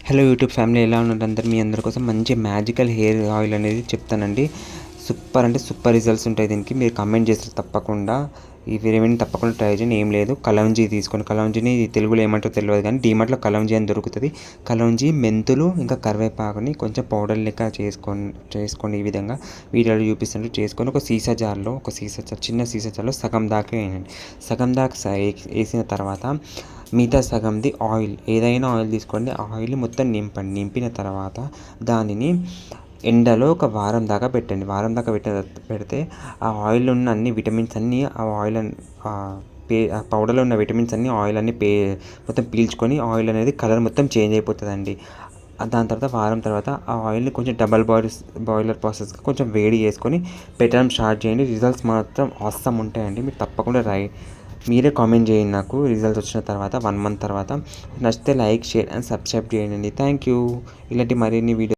Hello YouTube family, ఎలా ఉన్నారు అందరు? మీ అందరి కోసం మంచి మ్యాజికల్ హెయిర్ ఆయిల్ అనేది చెప్తానండి. సూపర్ అంటే సూపర్ రిజల్ట్స్ ఉంటాయి దీనికి. మీరు కమెంట్ చేస్తారు తప్పకుండా. ఈ రెమెడీని తప్పకుండా ట్రై చేయండి. ఏం లేదు, కలౌంజీ తీసుకోండి. కలౌంజీని తెలుగులో ఏమంటారో తెలియదు కానీ డీమార్ట్లో కలౌంజీ అని దొరుకుతుంది. కలౌంజీ, మెంతులు, ఇంకా కరివేపాకుని కొంచెం పౌడర్ లెక్క చేసుకోండి. ఈ విధంగా వీడియోలో చూపిస్తున్నట్టు చేసుకొని ఒక సీసా జార్లో, చిన్న సీసా జార్లో సగం దాకా వేయండి. సగం దాకా వేసిన తర్వాత మిగతా సగంది ఆయిల్, ఏదైనా ఆయిల్ తీసుకోండి. ఆయిల్ మొత్తం నింపిన తర్వాత దానిని ఎండలో ఒక వారం దాకా పెట్టండి. వారం దాకా పెడితే ఆ ఆయిల్ ఉన్న అన్ని విటమిన్స్ అన్నీ ఆ ఆయిల్ ఆ పౌడర్లో ఉన్న విటమిన్స్ అన్నీ ఆయిల్ అన్నీ మొత్తం పీల్చుకొని ఆయిల్ అనేది కలర్ మొత్తం చేంజ్ అయిపోతుందండి. దాని తర్వాత వారం తర్వాత ఆ ఆయిల్ని కొంచెం బాయిలర్ ప్రాసెస్గా కొంచెం వేడి చేసుకొని పెట్టడం స్టార్ట్ చేయండి. రిజల్ట్స్ మాత్రం ఆసమ్ ఉంటాయండి. మీరు తప్పకుండా మీరే కామెంట్ చేయండి నాకు రిజల్ట్స్ వచ్చిన తర్వాత 1 మంత్ తర్వాత. నచ్చితే లైక్, షేర్ అండ్ సబ్స్క్రైబ్ చేయండి. Thank you. ఇలాంటి మరిన్ని వీడియో